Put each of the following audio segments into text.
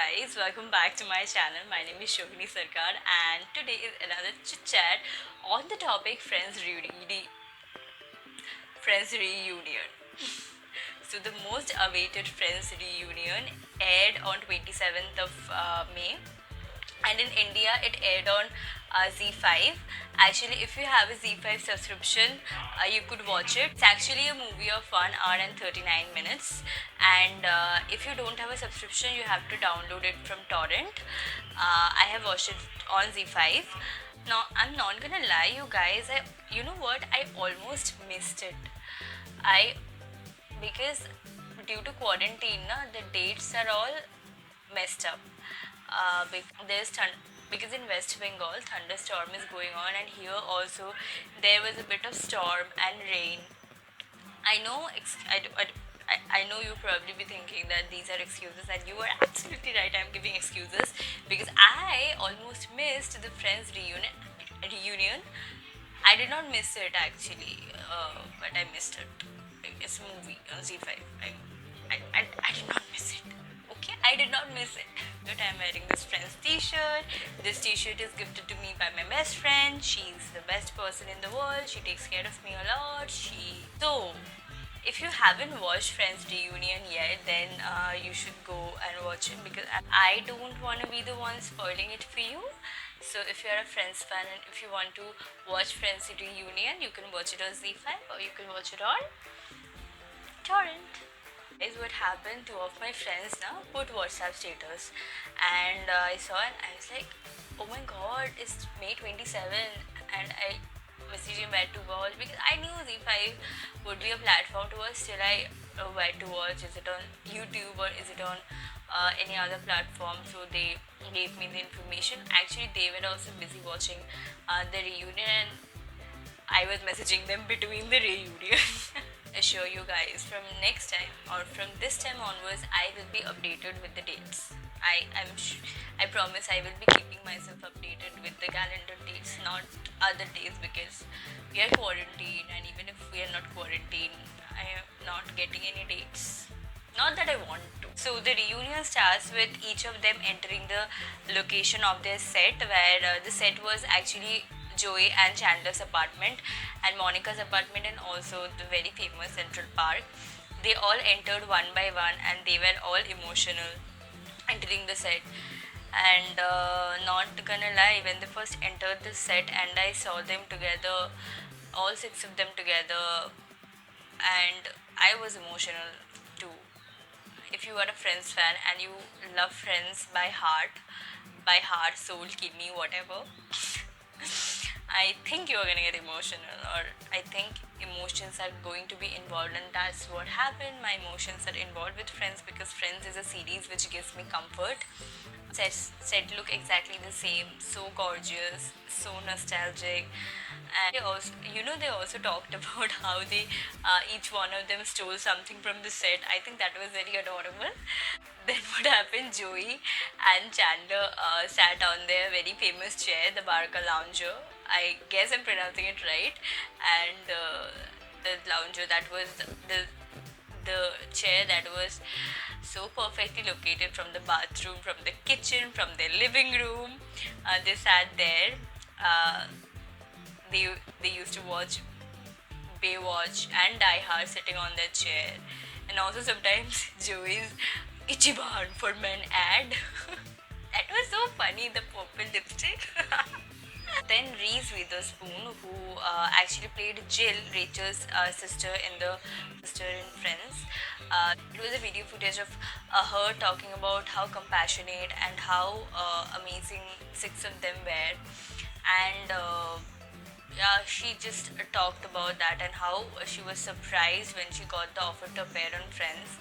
guys, welcome back to my channel. My name is Shogini Sarkar and today is another chit chat on the topic Friends reunion. So the most awaited Friends reunion aired on 27th of May, and in India it aired on Z5. Actually, if you have a Z5 subscription, you could watch it. It's actually a movie of 1 hour and 39 minutes, and if you don't have a subscription, you have to download it from torrent. I have watched it on Z5. Now, I'm not gonna lie, you guys. You know what? I almost missed it. I because due to quarantine, the dates are all messed up. Because in West Bengal, thunderstorm is going on, and here also there was a bit of storm and rain. I know, I know you probably be thinking that these are excuses, and you are absolutely right. I'm giving excuses because I almost missed the Friends reunion. I did not miss it actually, but I missed it. It's a movie on Z5. I did not miss it. Okay, I did not miss it. But I'm wearing this Friends t-shirt. This t-shirt is gifted to me by my best friend. She's the best person in the world. She takes care of me a lot. If you haven't watched Friends reunion yet, then you should go and watch it because I don't want to be the one spoiling it for you. So if you're a Friends fan and if you want to watch Friends reunion, you can watch it on Z5 or you can watch it on torrent. Is what happened. Two of my friends now put WhatsApp status, and I saw and I was like, "Oh my God, it's May 27," and I messaged him where to watch because I knew Z5 would be a platform to watch. Still, I where to watch. Is it on YouTube or is it on any other platform? So they gave me the information. Actually, they were also busy watching the reunion, and I was messaging them between the reunion. Assure you guys, from next time or from this time onwards, I will be updated with the dates. I promise I will be keeping myself updated with the calendar dates, not other days, because we are quarantined, and even if we are not quarantined, I am not getting any dates. Not that I want to. So the reunion starts with each of them entering the location of their set, where the set was actually Joey and Chandler's apartment and Monica's apartment, and also the very famous Central Park. They all entered one by one and they were all emotional entering the set. And not gonna lie, when they first entered the set and I saw them together, all six of them together, and I was emotional too. If you are a Friends fan and you love Friends by heart, soul, kidney, whatever, I think you're gonna get emotional, or I think emotions are going to be involved, and that's what happened. My emotions are involved with Friends because Friends is a series which gives me comfort. Set look exactly the same, so gorgeous, so nostalgic, and they also talked about how they each one of them stole something from the set. I think that was very adorable. Then what happened? Joey and Chandler sat on their very famous chair, the Barca Lounger. I guess I'm pronouncing it right, and the lounger that was the chair that was so perfectly located from the bathroom, from the kitchen, from their living room. They sat there. Uh, they used to watch Baywatch and Die Hard sitting on their chair, and also sometimes Joey's Ichiban for Men ad. That was so funny. The purple lipstick. Then Reese Witherspoon, who actually played Jill, Rachel's sister in Friends. It was a video footage of her talking about how compassionate and how amazing six of them were, and yeah, she just talked about that and how she was surprised when she got the offer to appear on Friends.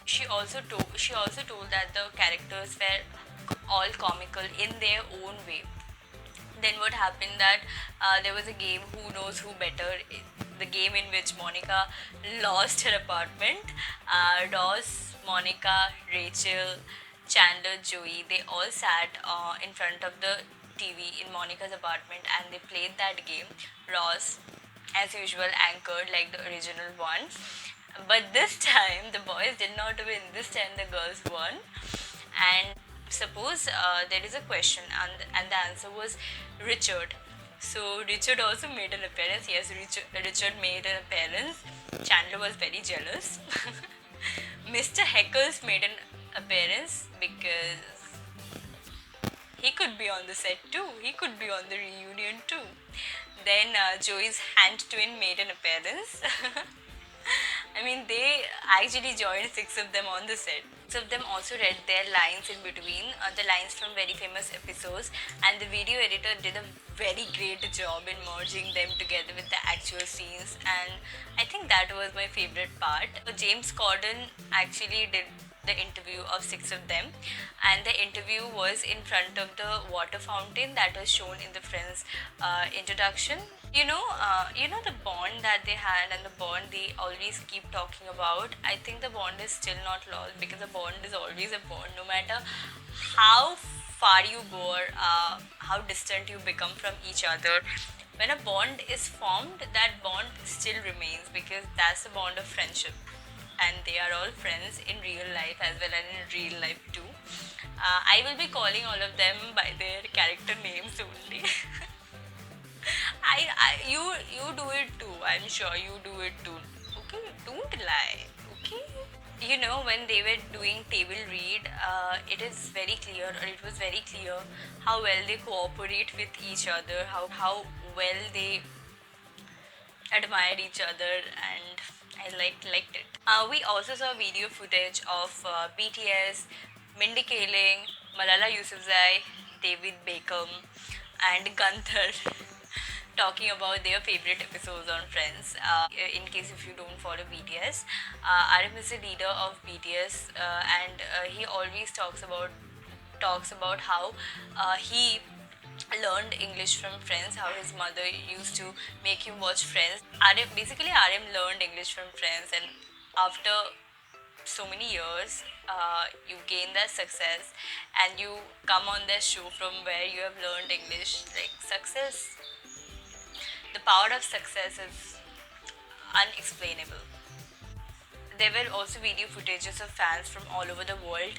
She also told that the characters were all comical in their own way. Then what happened that there was a game, Who Knows Who Better, the game in which Monica lost her apartment. Ross, Monica, Rachel, Chandler, Joey, they all sat in front of the TV in Monica's apartment and they played that game. Ross, as usual, anchored like the original one. But this time the boys did not win. This time the girls won. And suppose there is a question, and the answer was Richard. So Richard also made an appearance. Yes, Richard made an appearance. Chandler was very jealous. Mr. Heckles made an appearance because he could be on the set too. He could be on the reunion too. Then Joey's hand twin made an appearance. I mean, they actually joined six of them on the set. Six of them also read their lines in between, the lines from very famous episodes, and the video editor did a very great job in merging them together with the actual scenes. And I think that was my favorite part. So James Corden actually did the interview of six of them, and the interview was in front of the water fountain that was shown in the Friends introduction. You know the bond that they had and the bond they always keep talking about. I think the bond is still not lost, because a bond is always a bond, no matter how far you go or how distant you become from each other. When a bond is formed, that bond still remains, because that's the bond of friendship, and they are all friends in real life as well as in real life too. I will be calling all of them by their character names only. You do it too. I'm sure you do it too. Okay, don't lie. Okay. When they were doing table read, it is very clear, or it was very clear how well they cooperate with each other, how well they admired each other, and I liked it. We also saw video footage of BTS, Mindy Kaling, Malala Yousafzai, David Beckham, and Gunther talking about their favorite episodes on Friends. In case if you don't follow BTS, RM is the leader of BTS, and he always talks about how he learned English from Friends, how his mother used to make him watch Friends. RM learned English from Friends, and after so many years, you gain that success, and you come on that show from where you have learned English. Like, success, the power of success is unexplainable. There were also video footages of fans from all over the world,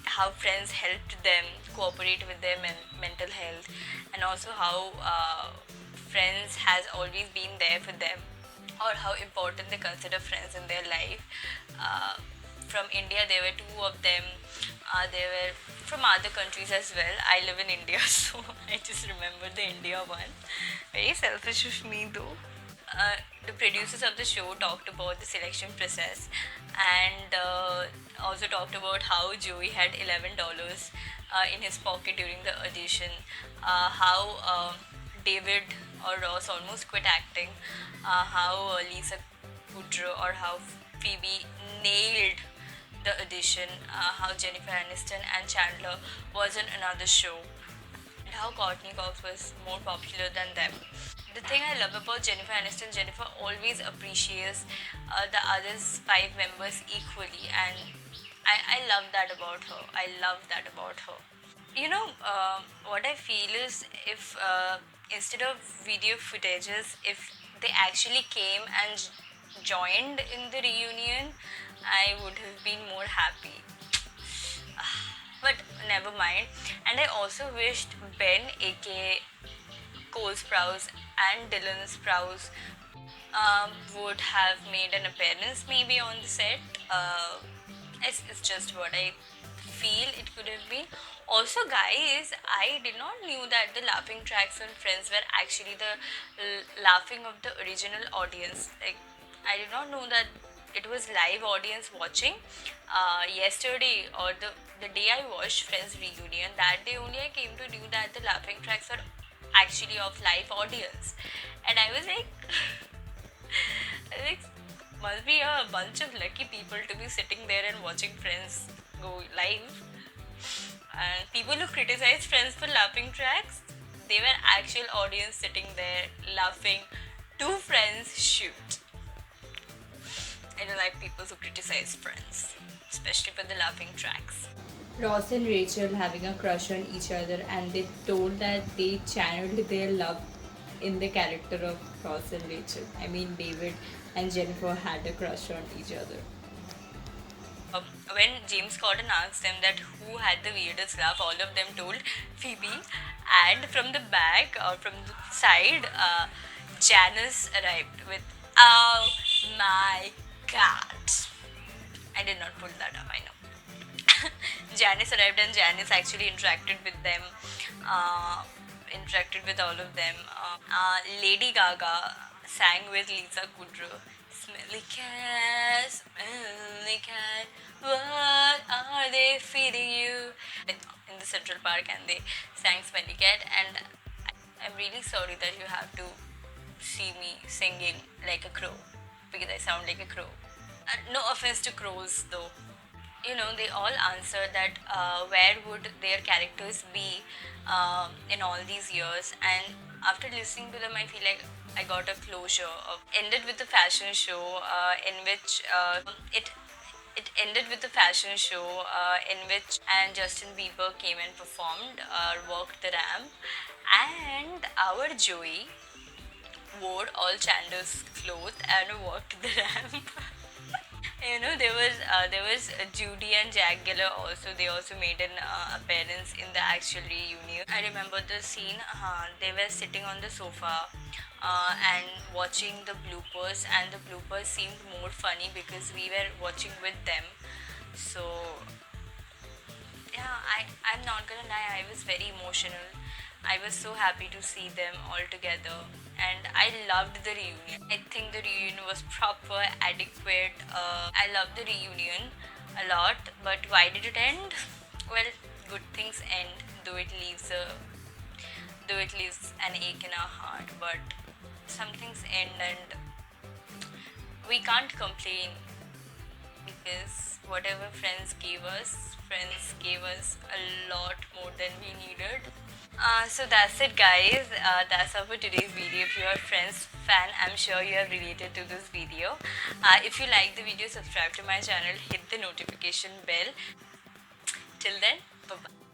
how Friends helped them cooperate with their mental health, and also how Friends has always been there for them, or how important they consider Friends in their life. From India, there were two of them. There were from other countries as well. I live in India, so I just remember the India one. Very selfish of me, though. The producers of the show talked about the selection process, and also talked about how Joey had $11 in his pocket during the audition, how David or Ross almost quit acting, how Lisa Kudrow or how Phoebe nailed the audition, how Jennifer Aniston and Chandler was in another show, and how Courtney Cox was more popular than them. The thing I love about Jennifer always appreciates the others five members equally, and I love that about her. I love that about her. What I feel is, if instead of video footages, if they actually came and joined in the reunion, I would have been more happy. But never mind. And I also wished Ben, aka Cole Sprouse, and Dylan Sprouse would have made an appearance maybe on the set. It's just what I feel it could have been. Also, guys, I did not knew that the laughing tracks on Friends were actually the laughing of the original audience. Like, I did not know that it was live audience watching. Yesterday, or the day I watched Friends reunion, that day only I came to know that the laughing tracks are actually of live audience, and I was like, like, must be a bunch of lucky people to be sitting there and watching Friends go live. And people who criticize Friends for laughing tracks, they were actual audience sitting there laughing to Friends shoot. I don't like people who criticize Friends, especially for the laughing tracks. Ross and Rachel having a crush on each other, and they told that they channeled their love in the character of Ross and Rachel. I mean, David and Jennifer had a crush on each other. When James Corden asked them that who had the weirdest laugh, all of them told Phoebe, and from the back or from the side, Janice arrived with, "Oh my god!" I did not pull that up. I know. Janice arrived and Janice actually interacted with them, uh, interacted with all of them. Lady Gaga sang with Lisa Kudrow. Smelly cat, smelly cat, what are they feeding you? In the Central Park, and they sang Smelly Cat. And I'm really sorry that you have to see me singing like a crow because I sound like a crow. No offense to crows though. They all answer that where would their characters be in all these years, and after listening to them I feel like I got a closure. Ended with a fashion show in which it ended with a fashion show in which and Justin Bieber came and performed, walked the ramp, and our Joey wore all Chandler's clothes and walked the ramp. There was Judy and Jack Geller also. They also made an appearance in the actual reunion. I remember the scene. They were sitting on the sofa and watching the bloopers, and the bloopers seemed more funny because we were watching with them. So yeah, I'm not gonna lie, I was very emotional. I was so happy to see them all together, and I loved the reunion. I think the reunion was proper, adequate. I loved the reunion a lot, but why did it end? Well, good things end, though it leaves an ache in our heart, but some things end and we can't complain because whatever friends gave us a lot more than we needed. So that's it, guys. That's all for today's video. If you are Friends fan, I'm sure you have related to this video. If you like the video, subscribe to my channel, hit the notification bell. Till then, bye bye.